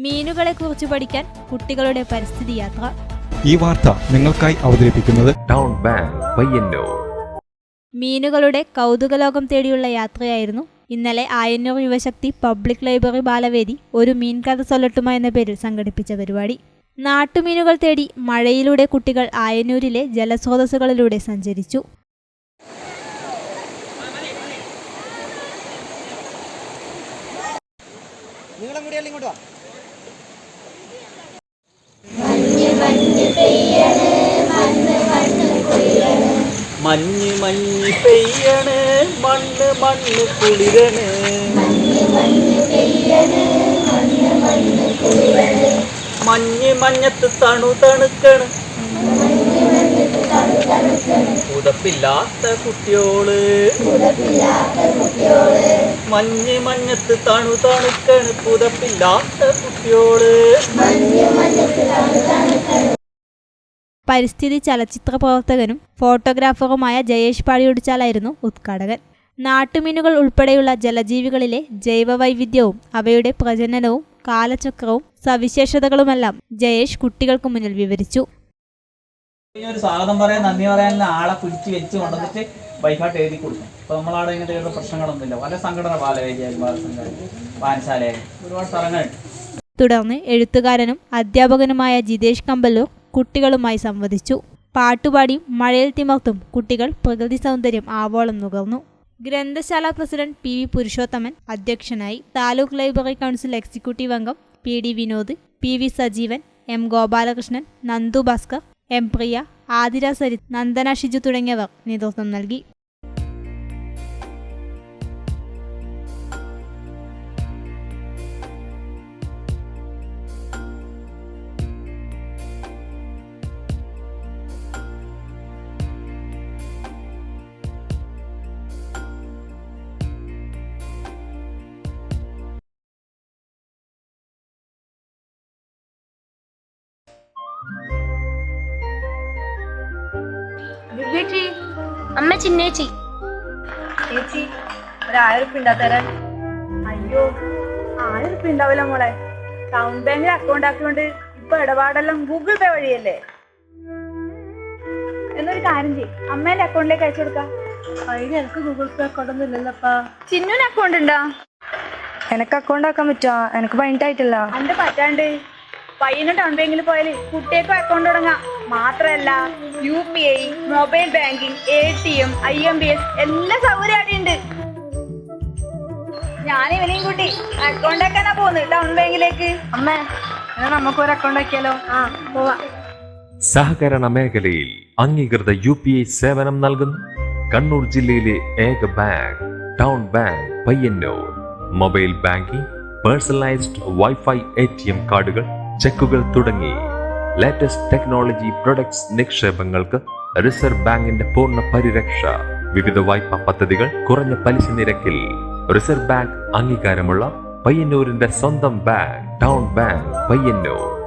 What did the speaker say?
മീനുകളെക്കുറിച്ച് പഠിക്കാൻ കുട്ടികളുടെ പരിസ്ഥിതി യാത്ര. ഈ വാർത്ത നിങ്ങൾക്കായി അവതരിപ്പിക്കുന്നത് ടൗൺ ബാങ്ക് പയ്യന്നൂർ. മീനുകളുടെ കൗതുകലോകം തേടിയുള്ള യാത്രയായിരുന്നു ഇന്നലെ ആയന്നൂർ യുവശക്തി പബ്ലിക് ലൈബ്രറി ബാലവേദി ഒരു മീൻ കഥ സൊല്ലട്ടുമ എന്ന പേരിൽ സംഘടിപ്പിച്ച പരിപാടി. നാട്ടുമീനുകൾ തേടി മഴയിലൂടെ കുട്ടികൾ ആയന്നൂരിലെ ജലസ്രോതസ്സുകളിലൂടെ സഞ്ചരിച്ചു. മഞ്ഞ് മഞ്ഞ് പെയ്യണ് മണ്ണ് മണ്ണ് കുളിരണ്. മഞ്ഞ് മഞ്ഞത്ത് തണുക്കണ് പുതപ്പില്ലാത്ത കുട്ടിയോള്. മഞ്ഞ് മഞ്ഞത്ത് തണുക്കണ് പുതപ്പില്ലാത്ത കുട്ടിയോള്. പരിസ്ഥിതി ചലച്ചിത്ര പ്രവർത്തകനും ഫോട്ടോഗ്രാഫറുമായ ജയേഷ് പാടിയൊടിച്ചാലായിരുന്നു ഉദ്ഘാടകൻ. നാട്ടുമീനുകൾ ഉൾപ്പെടെയുള്ള ജലജീവികളിലെ ജൈവവൈവിധ്യവും അവയുടെ പ്രജനനവും കാലചക്രവും സവിശേഷതകളുമെല്ലാം ജയേഷ് കുട്ടികൾക്ക് മുന്നിൽ വിവരിച്ചു. ഒരു സ്വാഗതം പറയാൻ നന്ദി പറയാനുള്ള ആളെ പിടിച്ച് വെച്ച് കൊണ്ടുവന്നിട്ട് ബൈക്കാട്ട് എഴുതി കൊടുക്കും. അപ്പോൾ നമ്മളവിടെ ഇങ്ങനത്തെ പ്രശ്നങ്ങളൊന്നുമില്ല. പല സംഘടന ബാലവേദിയായാലും ബാലസംഘടന വായനശാലയായാലും ഒരുപാട് സ്ഥലങ്ങളുണ്ട്. തുടർന്ന് എഴുത്തുകാരനും അധ്യാപകനുമായ ജിതേഷ് കമ്പല്ലൂർ കുട്ടികളുമായി സംവദിച്ചു. പാട്ടുപാടിയും മഴയിൽ തിമർത്തും കുട്ടികൾ പ്രകൃതി സൗന്ദര്യം ആവോളം നുകർന്നു. ഗ്രന്ഥശാല പ്രസിഡന്റ് പി വി പുരുഷോത്തമൻ അധ്യക്ഷനായി. താലൂക്ക് ലൈബ്രറി കൗൺസിൽ എക്സിക്യൂട്ടീവ് അംഗം P D Vinod, P V Sajeevan, M Gopalakrishnan, Nandu Bhaskar, M Priya, Athira Sarith, Nandana Shiju തുടങ്ങിയവർ നേതൃത്വം നൽകി. അമ്മ ചിന്നേച്ചി ചേച്ചി ഒരു 1000 ഉറുപ്പിക ഉണ്ടാ തരാൻ? അയ്യോ 1000 ഉറുപ്പിക ഉണ്ടാവില്ല മോളെ. ടൗൺ ബാങ്കിൽ അക്കൗണ്ട് ആക്കിയോണ്ട് ഇപ്പൊ ഇടപാടെല്ലാം ഗൂഗിൾ പേ വഴിയല്ലേ. എന്നൊരു കാര്യം ചെയ്യും, അമ്മേന്റെ അക്കൗണ്ടിലേക്ക് അയച്ചു കൊടുക്കാം. അതിന് എനിക്ക് ഗൂഗിൾ പേ അക്കൗണ്ട് ഒന്നും ഇല്ലല്ലോപ്പാ. ചിന്നുവിന് അക്കൗണ്ട് ഉണ്ടോ? എനക്ക് അക്കൗണ്ട് ആക്കാൻ പറ്റുമോ? എനിക്ക് പതിനെട്ടായിട്ടില്ല. അന്റെ പറ്റാണ്ട് പയ്യനും ടൗൺ ബാങ്കിൽ പോയാല് കുട്ടിയേക്കും അക്കൗണ്ട് തുടങ്ങാം. മാത്രല്ല UPI, mobile banking, ATM, IMPS എല്ലാ സൗകര്യം അവിടെയുണ്ട്. ഞാൻ ഇവനെയും കൂട്ടി അക്കൗണ്ട് ആക്കാനാ പോകുന്നത് ടൗൺ ബാങ്കിലേക്ക്. അമ്മേ, എന്നാ നമുക്ക് ഒരു അക്കൗണ്ട് ആക്കിയാലോ? പോവാ. സഹകരണ മേഖലയിൽ അംഗീകൃത UPI സേവനം നൽകുന്നു കണ്ണൂർ ജില്ലയിലെ ഏക bank town bank Payyanur. Mobile banking, personalised wifi, ATM കാർഡുകൾ, ചെക്കുകൾ തുടങ്ങി ലേറ്റസ്റ്റ് ടെക്നോളജി പ്രൊഡക്ട്സ് നിക്ഷേപങ്ങൾക്ക് റിസർവ് ബാങ്കിന്റെ പൂർണ്ണ പരിരക്ഷ. വിവിധ വായ്പാ പദ്ധതികൾ കുറഞ്ഞ പലിശ നിരക്കിൽ. റിസർവ് ബാങ്ക് അംഗീകാരമുള്ള പയ്യന്നൂരിന്റെ സ്വന്തം ബാങ്ക് ടൗൺ ബാങ്ക് പയ്യന്നൂർ.